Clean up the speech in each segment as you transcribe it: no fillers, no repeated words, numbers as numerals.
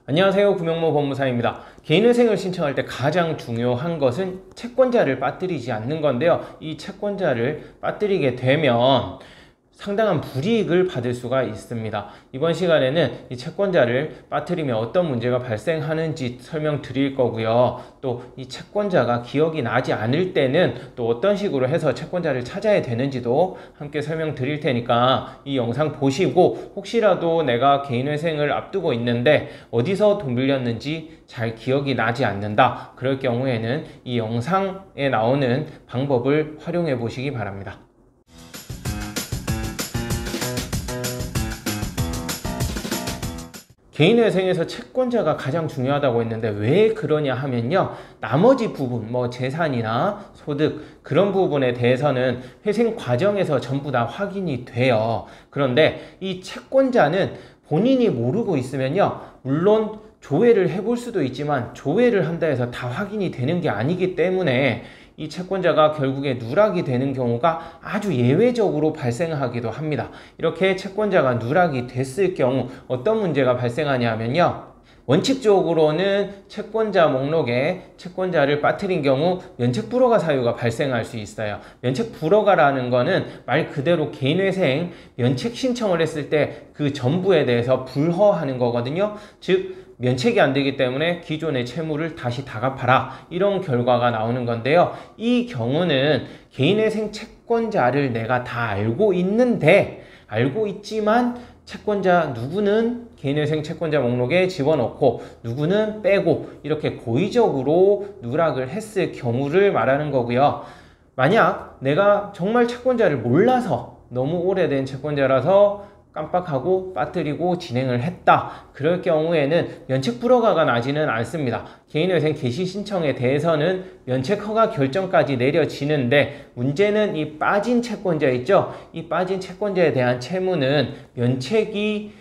안녕하세요. 구명모 법무사입니다. 개인회생을 신청할 때 가장 중요한 것은 채권자를 빠뜨리지 않는 건데요. 이 채권자를 빠뜨리게 되면 상당한 불이익을 받을 수가 있습니다. 이번 시간에는 이 채권자를 빠뜨리면 어떤 문제가 발생하는지 설명드릴 거고요. 또 이 채권자가 기억이 나지 않을 때는 또 어떤 식으로 해서 채권자를 찾아야 되는지도 함께 설명드릴 테니까 이 영상 보시고 혹시라도 내가 개인회생을 앞두고 있는데 어디서 돈 빌렸는지 잘 기억이 나지 않는다. 그럴 경우에는 이 영상에 나오는 방법을 활용해 보시기 바랍니다. 개인회생에서 채권자가 가장 중요하다고 했는데 왜 그러냐 하면요, 나머지 부분 재산이나 소득 그런 부분에 대해서는 회생 과정에서 전부 다 확인이 돼요. 그런데 이 채권자는 본인이 모르고 있으면요, 물론 조회를 해볼 수도 있지만 조회를 한다 해서 다 확인이 되는 게 아니기 때문에 이 채권자가 결국에 누락이 되는 경우가 아주 예외적으로 발생하기도 합니다. 이렇게 채권자가 누락이 됐을 경우 어떤 문제가 발생하냐면요, 원칙적으로는 채권자 목록에 채권자를 빠뜨린 경우 면책불허가 사유가 발생할 수 있어요. 면책불허가라는 거는 말 그대로 개인회생 면책 신청을 했을 때 그 전부에 대해서 불허하는 거거든요. 즉 면책이 안 되기 때문에 기존의 채무를 다시 다 갚아라, 이런 결과가 나오는 건데요. 이 경우는 개인회생 채권자를 내가 다 알고 있지만 채권자 누구는 개인회생 채권자 목록에 집어넣고 누구는 빼고 이렇게 고의적으로 누락을 했을 경우를 말하는 거고요. 만약 내가 정말 채권자를 몰라서, 너무 오래된 채권자라서 깜빡하고 빠뜨리고 진행을 했다, 그럴 경우에는 면책불허가가 나지는 않습니다. 개인회생 개시 신청에 대해서는 면책허가 결정까지 내려지는데, 문제는 이 빠진 채권자 있죠? 이 빠진 채권자에 대한 채무는 면책이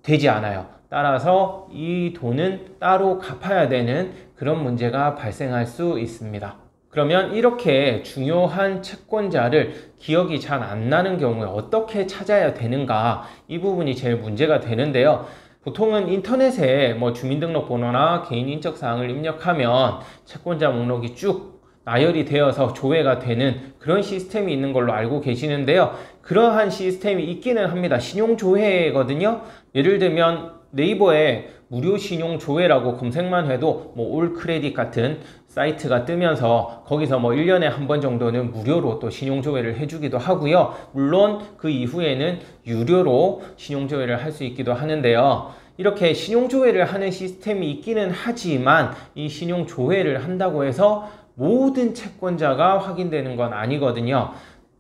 되지 않아요. 따라서 이 돈은 따로 갚아야 되는 그런 문제가 발생할 수 있습니다. 그러면 이렇게 중요한 채권자를 기억이 잘 안 나는 경우에 어떻게 찾아야 되는가, 이 부분이 제일 문제가 되는데요. 보통은 인터넷에 주민등록번호나 개인인적사항을 입력하면 채권자 목록이 쭉 나열이 되어서 조회가 되는 그런 시스템이 있는 걸로 알고 계시는데요. 그러한 시스템이 있기는 합니다. 신용조회거든요. 예를 들면 네이버에 무료 신용조회라고 검색만 해도 올크레딧 같은 사이트가 뜨면서 거기서 1년에 한 번 정도는 무료로 또 신용조회를 해주기도 하고요. 물론 그 이후에는 유료로 신용조회를 할 수 있기도 하는데요. 이렇게 신용조회를 하는 시스템이 있기는 하지만 이 신용조회를 한다고 해서 모든 채권자가 확인되는 건 아니거든요.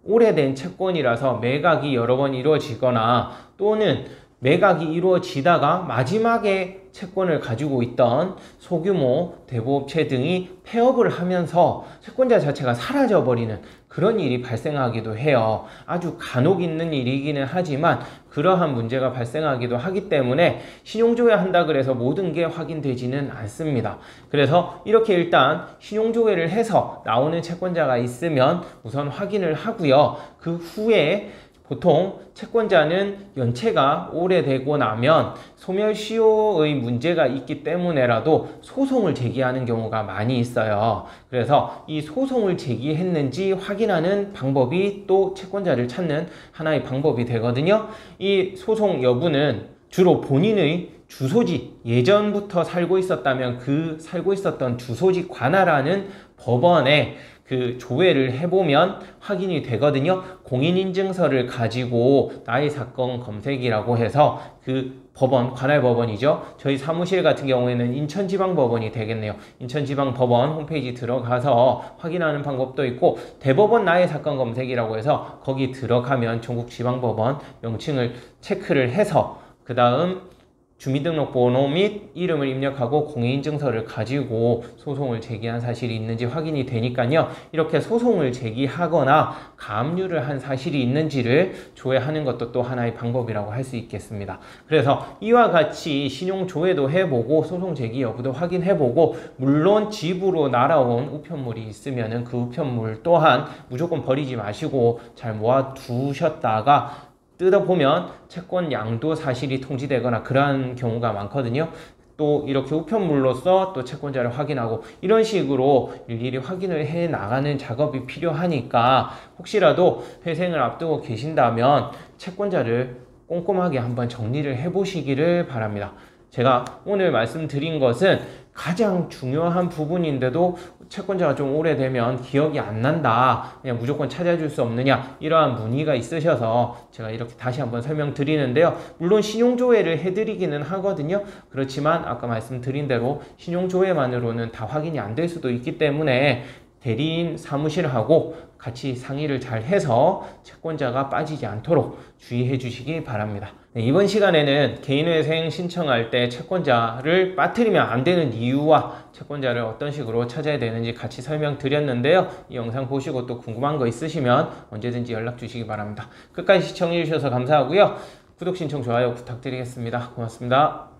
오래된 채권이라서 매각이 여러 번 이루어지거나 또는 매각이 이루어지다가 마지막에 채권을 가지고 있던 소규모 대부업체 등이 폐업을 하면서 채권자 자체가 사라져버리는 그런 일이 발생하기도 해요. 아주 간혹 있는 일이기는 하지만 그러한 문제가 발생하기도 하기 때문에 신용조회 한다 그래서 모든 게 확인되지는 않습니다. 그래서 이렇게 일단 신용조회를 해서 나오는 채권자가 있으면 우선 확인을 하고요. 그 후에 보통 채권자는 연체가 오래되고 나면 소멸시효의 문제가 있기 때문에라도 소송을 제기하는 경우가 많이 있어요. 그래서 이 소송을 제기했는지 확인하는 방법이 또 채권자를 찾는 하나의 방법이 되거든요. 이 소송 여부는 주로 본인의 주소지, 예전부터 살고 있었다면 그 살고 있었던 주소지 관할하는 법원에 그 조회를 해보면 확인이 되거든요. 공인인증서를 가지고 나의 사건 검색이라고 해서 그 법원, 관할법원이죠. 저희 사무실 같은 경우에는 인천지방법원이 되겠네요. 인천지방법원 홈페이지 들어가서 확인하는 방법도 있고, 대법원 나의 사건 검색이라고 해서 거기 들어가면 전국지방법원 명칭을 체크를 해서 그 다음 주민등록번호 및 이름을 입력하고 공인인증서를 가지고 소송을 제기한 사실이 있는지 확인이 되니까요. 이렇게 소송을 제기하거나 가압류를 한 사실이 있는지를 조회하는 것도 또 하나의 방법이라고 할 수 있겠습니다. 그래서 이와 같이 신용조회도 해보고 소송 제기 여부도 확인해보고, 물론 집으로 날아온 우편물이 있으면 그 우편물 또한 무조건 버리지 마시고 잘 모아두셨다가 뜯어보면 채권 양도 사실이 통지되거나 그러한 경우가 많거든요. 또 이렇게 우편물로써 또 채권자를 확인하고 이런 식으로 일일이 확인을 해 나가는 작업이 필요하니까 혹시라도 회생을 앞두고 계신다면 채권자를 꼼꼼하게 한번 정리를 해 보시기를 바랍니다. 제가 오늘 말씀드린 것은 가장 중요한 부분인데도 채권자가 좀 오래되면 기억이 안 난다, 그냥 무조건 찾아줄 수 없느냐, 이러한 문의가 있으셔서 제가 이렇게 다시 한번 설명드리는데요. 물론 신용조회를 해드리기는 하거든요. 그렇지만 아까 말씀드린 대로 신용조회만으로는 다 확인이 안 될 수도 있기 때문에 대리인 사무실하고 같이 상의를 잘 해서 채권자가 빠지지 않도록 주의해 주시기 바랍니다. 네, 이번 시간에는 개인회생 신청할 때 채권자를 빠뜨리면 안 되는 이유와 채권자를 어떤 식으로 찾아야 되는지 같이 설명드렸는데요. 이 영상 보시고 또 궁금한 거 있으시면 언제든지 연락 주시기 바랍니다. 끝까지 시청해 주셔서 감사하고요. 구독, 신청, 좋아요 부탁드리겠습니다. 고맙습니다.